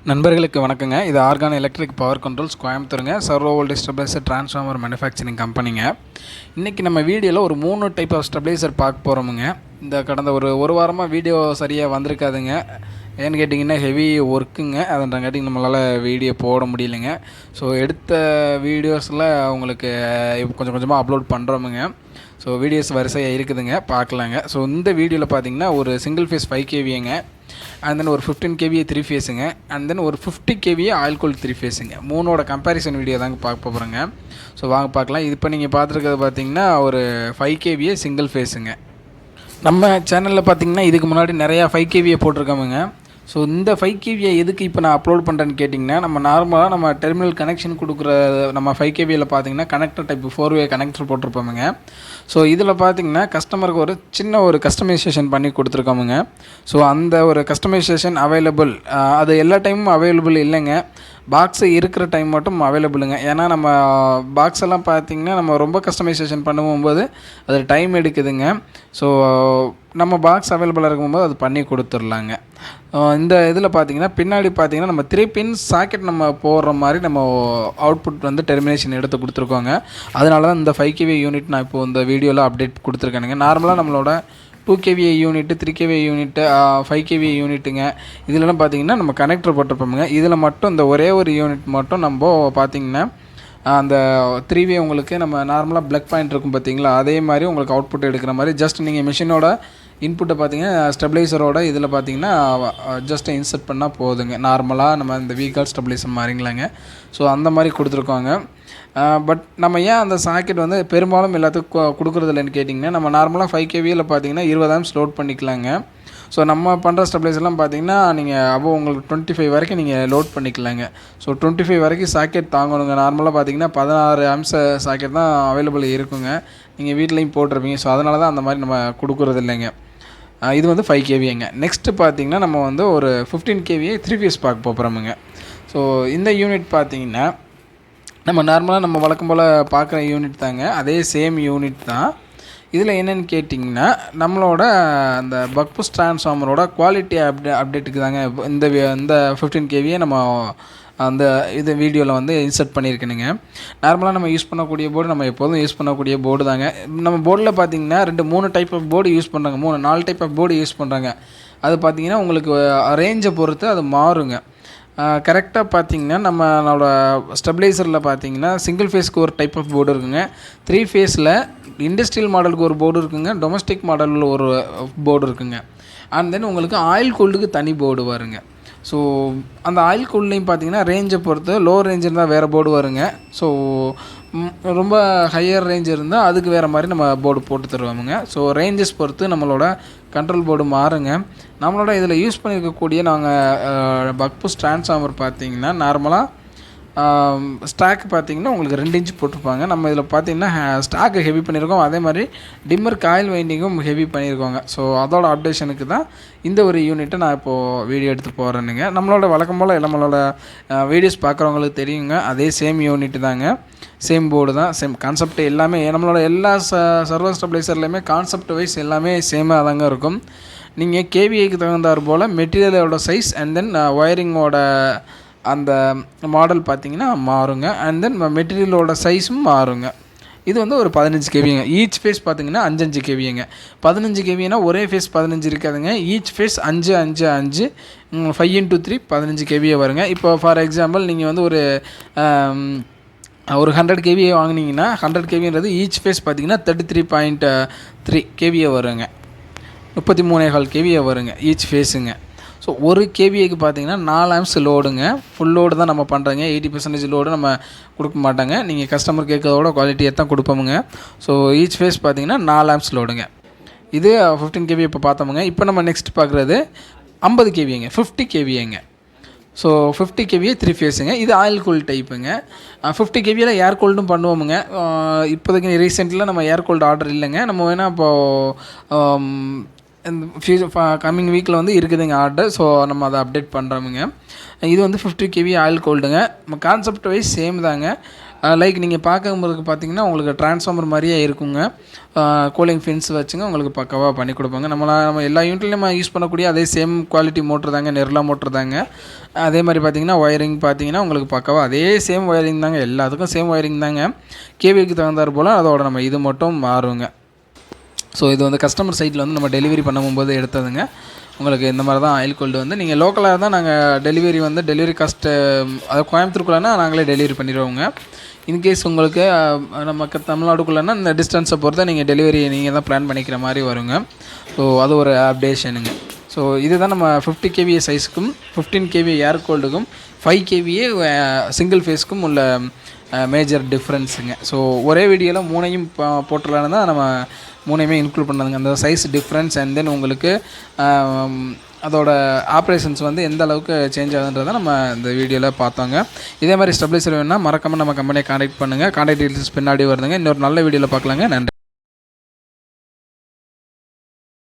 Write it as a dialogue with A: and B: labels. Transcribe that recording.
A: நண்பர்களுக்கு வணக்கங்க. இது ஆர்கான் எலக்ட்ரிக் பவர் கண்ட்ரோல்ஸ் கோயம்புத்தூருங்க. சர்வோ ஸ்டெபிலைசர் டிரான்ஸ்ஃபார்மர் மேனுஃபேக்சரிங் கம்பெனிங்க. இன்றைக்கி நம்ம வீடியோவில் ஒரு 3 டைப் ஆஃப் ஸ்டெபிலைசர் பார்க்க போகிறோமுங்க. இந்த கடந்த ஒரு வாரமாக வீடியோ சரியாக வந்திருக்காதுங்க. ஏன்னு கேட்டிங்கன்னா ஹெவி ஒர்க்குங்க. அதன்றங்காட்டி நம்மளால் வீடியோ போட முடியலைங்க. ஸோ எடுத்த வீடியோஸில் உங்களுக்கு கொஞ்சம் கொஞ்சமாக அப்லோட் பண்ணுறோமுங்க. ஸோ வீடியோஸ் வரிசையாக இருக்குதுங்க, பார்க்கலாங்க. ஸோ இந்த வீடியோவில் பார்த்தீங்கன்னா ஒரு சிங்கிள் ஃபேஸ் 5 kVங்க, அண்ட் தென் ஒரு 15 kVA 3 ஃபேஸுங்க, அண்ட் தென் ஒரு 50 kVA ஆயில் கூல்ட் 3 ஃபேஸுங்க. மூணோட கம்பேரிசன் வீடியோ தாங்க பார்க்க போகிறோங்க. ஸோ வாங்க பார்க்கலாம். இது இப்போ நீங்கள் பார்த்துருக்கிறது பார்த்தீங்கன்னா ஒரு 5 kVA சிங்கிள் ஃபேஸுங்க. நம்ம சேனலில் பார்த்தீங்கன்னா இதுக்கு முன்னாடி நிறையா 5 kVA போட்டிருக்கோமுங்க. ஸோ இந்த 5 kVA எதுக்கு இப்போ நான் அப்லோட் பண்ணுறேன்னு கேட்டிங்கன்னா, நம்ம நார்மலாக நம்ம டெர்மினல் கனெக்ஷன் கொடுக்குற நம்ம 5 kVAவில் பார்த்தீங்கன்னா கனெக்டர் டைப் 4-வே கனெக்டர் போட்டிருப்போமுங்க. ஸோ இதில் பார்த்தீங்கன்னா கஸ்டமருக்கு ஒரு சின்ன ஒரு கஸ்டமைசேஷன் பண்ணி கொடுத்துருக்கோமுங்க. ஸோ அந்த ஒரு கஸ்டமைசேஷன் அவைலபிள், அது எல்லா டைமும் அவைலபிள் இல்லைங்க. பாக்ஸு இருக்கிற டைம் மட்டும் அவைலபிளுங்க. ஏன்னா நம்ம பாக்ஸ் எல்லாம் பார்த்திங்கன்னா நம்ம ரொம்ப கஸ்டமைசேஷன் பண்ணும்போது அது டைம் எடுக்குதுங்க. ஸோ நம்ம பாக்ஸ் அவைலபிளாக இருக்கும்போது அது பண்ணி கொடுத்துர்லாங்க. இந்த இதில் பார்த்திங்கன்னா பின்னாடி பார்த்திங்கன்னா நம்ம 3 பின் சாக்கெட் நம்ம போடுற மாதிரி நம்ம அவுட்புட் வந்து டெர்மினேஷன் எடுத்து கொடுத்துருக்கோங்க. அதனால தான் இந்த 5 kVA யூனிட் நான் இப்போது இந்த வீடியோவில் அப்டேட் கொடுத்துருக்கேனுங்க. நார்மலாக நம்மளோட 2 kVA unit, 3 kVA unit, 5 kVA யூனிட்டுங்க, இதிலலாம் பார்த்திங்கன்னா நம்ம கனெக்டர் போட்டிருப்போமுங்க. இதில் மட்டும் இந்த ஒரே ஒரு யூனிட் மட்டும் நம்ம பார்த்திங்கன்னா அந்த 3-வே உங்களுக்கு நம்ம நார்மலாக ப்ளக் பாயிண்ட் இருக்கும் பார்த்திங்களா, அதே மாதிரி உங்களுக்கு அவுட்புட் எடுக்கிற மாதிரி ஜஸ்ட் நீங்கள் மிஷினோட இன்புட்டை பார்த்திங்கன்னா ஸ்டெபிலைசரோட இதில் பார்த்திங்கன்னா ஜஸ்ட் இன்சர்ட் பண்ணால் போதுங்க. நார்மலாக நம்ம இந்த வீக்கால் ஸ்டெபிலைசர் மாதிரிங்களாங்க. ஸோ அந்த மாதிரி கொடுத்துருக்கோங்க. பட் நம்ம ஏன் அந்த சாக்கெட் வந்து பெரும்பாலும் எல்லாத்துக்கும் கொடுக்குறது இல்லைன்னு கேட்டிங்கன்னா, நம்ம நார்மலாக 5 kVAவில் பார்த்திங்கன்னா 20 amps லோட் பண்ணிக்கலாங்க. ஸோ நம்ம பண்ணுற ஸ்டெபிலைசர்லாம் பார்த்திங்கன்னா நீங்கள் உங்களுக்கு 25 வரைக்கும் நீங்கள் லோட் பண்ணிக்கலாங்க. ஸோ 25 வரைக்கும் சாக்கெட் தாங்கணுங்க. நார்மலாக பார்த்திங்கன்னா 16 amps சாக்கெட் தான் அவைலபிள் இருக்குங்க. நீங்கள் வீட்லேயும் போட்டிருப்பீங்க. ஸோ அதனால தான் அந்த மாதிரி நம்ம கொடுக்குறது இல்லைங்க. இது வந்து 5 kVAங்க. நெக்ஸ்ட்டு பார்த்திங்கன்னா நம்ம வந்து ஒரு 15 kVA 3 ஃபேஸ் பார்க்க போகிறோமுங்க. ஸோ இந்த யூனிட் பார்த்திங்கன்னா நம்ம நார்மலாக நம்ம வழக்கம் போல் பார்க்குற யூனிட் தாங்க. அதே சேம் யூனிட் தான். இதில் என்னென்னு கேட்டிங்கன்னா நம்மளோட அந்த பக் புஷ் ட்ரான்ஸ்ஃபார்மரோட குவாலிட்டி அப்டேட்டுக்கு தாங்க இந்த 15 kVA நம்ம அந்த இது வீடியோவில் வந்து இன்சர்ட் பண்ணியிருக்கேனுங்க. நார்மலாக நம்ம யூஸ் பண்ணக்கூடிய போர்டு நம்ம எப்போதும் யூஸ் பண்ணக்கூடிய போர்டு தாங்க. நம்ம போர்டில் பார்த்திங்கன்னா 2-3 டைப் ஆஃப் போர்டு யூஸ் பண்ணுறாங்க, 3-4 டைப் ஆஃப் போர்டு யூஸ் பண்ணுறாங்க. அது பார்த்திங்கன்னா உங்களுக்கு ரேஞ்சை பொறுத்து அது மாறுங்க. கரெக்டாக பார்த்திங்கன்னா நம்மளோட ஸ்டெபிலைசரில் பார்த்திங்கன்னா சிங்கிள் ஃபேஸ்க்கு ஒரு டைப் ஆஃப் போர்டு இருக்குங்க. 3 ஃபேஸில் இண்டஸ்ட்ரியல் மாடலுக்கு ஒரு போர்டு இருக்குங்க, டொமஸ்டிக் மாடலில் ஒரு போர்டு இருக்குங்க. அண்ட் தென் உங்களுக்கு ஆயில் கூல்டுக்கு தனி போர்டு வருங்க. ஸோ அந்த ஆயில் கூல்ட்லேயும் பார்த்திங்கன்னா ரேஞ்சை பொறுத்து லோ ரேஞ்ச் இருந்தால் வேறு போர்டு வருங்க. ஸோ ரொம்ப ஹையர் ரேஞ்ச் இருந்தால் அதுக்கு வேறு மாதிரி நம்ம போர்டு போட்டு தருவோமுங்க. ஸோ ரேஞ்சஸ் பொறுத்து நம்மளோட கண்ட்ரோல் போர்டு மாறுங்க. நம்மளோட இதில் யூஸ் பண்ணியிருக்கக்கூடிய நாங்கள் பக் புஷ் ட்ரான்ஸ்ஃபார்மர் பார்த்திங்கன்னா நார்மலாக ஸ்டாக் பார்த்திங்கன்னா உங்களுக்கு 2 இன்ச் போட்டிருப்பாங்க. நம்ம இதில் பார்த்திங்கன்னா ஸ்டாக்கு ஹெவி பண்ணியிருக்கோம். அதே மாதிரி டிம்மர் காயில் வைண்டிங்கும் ஹெவி பண்ணியிருக்கோங்க. ஸோ அதோட அப்டேஷனுக்கு தான் இந்த ஒரு யூனிட்டை நான் இப்போது வீடியோ எடுத்து போகிறேனுங்க. நம்மளோட வழக்கம் போல் நம்மளோட வீடியோஸ் பார்க்குறவங்களுக்கு தெரியுங்க. அதே சேம் யூனிட்டு தாங்க, சேம் போர்டு தான், சேம் கான்செப்ட் எல்லாமே. நம்மளோட எல்லா சர்வோ ஸ்டெபிலைசர்லேயுமே கான்செப்ட் வைஸ் எல்லாமே சேமாக தாங்க இருக்கும். நீங்கள் கேவிஏக்கு தகுந்தாற் போல் மெட்டீரியலோட சைஸ் அண்ட் தென் ஒயரிங்கோட அந்த மாடல் பார்த்திங்கன்னா மாறுங்க. அண்ட் தென் மெட்டீரியலோட சைஸும் மாறுங்க. இது வந்து ஒரு 15 kVங்க. ஈச் ஃபேஸ் பார்த்திங்கன்னா 5 kVங்க. 15 kVனா ஒரே ஃபேஸ் 15 இருக்காதுங்க. ஈச் ஃபேஸ் 5 5 × 3 15 kVA வருங்க. இப்போ ஃபார் எக்ஸாம்பிள் நீங்கள் வந்து ஒரு 100 kVA வாங்கினீங்கன்னா 100 kVன்றது ஈச் ஃபேஸ் பார்த்திங்கன்னா 33.3 kVA வருங்க. 33.4 kVA வருங்க ஈச் ஃபேஸுங்க. ஸோ ஒரு kVAக்கு பார்த்திங்கன்னா 4 amps லோடுங்க. ஃபுல் லோடு தான் நம்ம பண்ணுறோங்க. 80% லோடு நம்ம கொடுக்க மாட்டாங்க. நீங்கள் கஸ்டமர் கேட்கறதோட குவாலிட்டியை தான் கொடுப்போமுங்க. ஸோ ஈச் ஃபேஸ் பார்த்திங்கன்னா 4 amps லோடுங்க. இது 15 kVA இப்போ பார்த்தோமுங்க. இப்போ நம்ம நெக்ஸ்ட் பார்க்குறது 50 kVAங்க, 50 kVAங்க. So 50 kVA 3 ஃபேஸுங்க. இது ஆயில் கூல் டைப்புங்க. 50 kVAவில் ஏர் கூல்டும் பண்ணுவோமுங்க. இப்போதைக்கு ரீசெண்டில் நம்ம ஏர் கூல்டு ஆர்டர் இல்லைங்க. நம்ம வேணால் இப்போது கம்மிங் வீக்கில் வந்து இருக்குதுங்க ஆர்டர். ஸோ நம்ம அதை அப்டேட் பண்ணுறோமுங்க. இது வந்து 50 kVA ஆயில் கோல்டுங்க. நம்ம கான்செப்ட் வைஸ் சேம் தாங்க. லைக் நீங்கள் பார்க்கும்போது பார்த்தீங்கன்னா உங்களுக்கு டிரான்ஸ்ஃபார்மர் மாதிரியே இருக்குங்க. கூலிங் ஃபின்ஸ் வச்சுங்க உங்களுக்கு பக்காவாக பண்ணி கொடுப்பாங்க. நம்ம எல்லா யூனிட்லையும் நம்ம யூஸ் பண்ணக்கூடிய அதே சேம் குவாலிட்டி மோட்ரு தாங்க, நெர்லா மோட்ரு தாங்க. அதே மாதிரி பார்த்தீங்கன்னா ஒயரிங் பார்த்தீங்கன்னா உங்களுக்கு பக்காவாக அதே சேம் ஒயரிங் தாங்க, எல்லாத்துக்கும் சேம் ஒயரிங் தாங்க. கேவிக்கு தகுந்தாற் போல் அதோட நம்ம இது மட்டும் மாறுங்க. ஸோ இது வந்து கஸ்டமர் சைட்டில் வந்து நம்ம டெலிவரி பண்ணும்போது எடுத்ததுங்க. உங்களுக்கு இந்த மாதிரி தான் ஆயில் கோல்டு வந்து நீங்கள் லோக்கலாக தான் நாங்கள் டெலிவரி காஸ்ட்டு அதை கோயம்புத்தூருக்குள்ளேனா நாங்களே டெலிவரி பண்ணிடுவோங்க. இன்கேஸ் உங்களுக்கு நம்ம தமிழ்நாடுக்குள்ளேனா இந்த டிஸ்டன்ஸை பொறுத்த நீங்கள் டெலிவரி நீங்கள் தான் பிளான் பண்ணிக்கிற மாதிரி வருங்க. ஸோ அது ஒரு அப்டேஷனுங்க. ஸோ இதுதான் நம்ம 50 KVA சைஸுக்கும் 15 KVA ஏர் கோல்டுக்கும் 5 KVA சிங்கிள் ஃபேஸ்க்கும் உள்ள மேஜர் டிஃப்ரென்ஸுங்க. ஸோ ஒரே வீடியோவில் மூணையும் போட்டுடலான்னு தான் நம்ம மூணையுமே இன்க்ளூட் பண்ணதுங்க. அந்த சைஸ் டிஃப்ரென்ஸ் அண்ட் தென் உங்களுக்கு அதோட ஆப்ரேஷன்ஸ் வந்து எந்த அளவுக்கு சேஞ்ச் ஆகுதுன்றதை நம்ம இந்த வீடியோவில் பார்த்தோங்க. இதே மாதிரி ஸ்டெபிலைசர் வேணும்னா மறக்காமல் நம்ம கம்பெனியை காண்டாக்ட் பண்ணுங்கள். காண்டாக்ட் டீட்டெயில்ஸ் பின்னாடி வருதுங்க. இன்னொரு நல்ல வீடியோவில் பார்க்கலாங்க. நன்றி.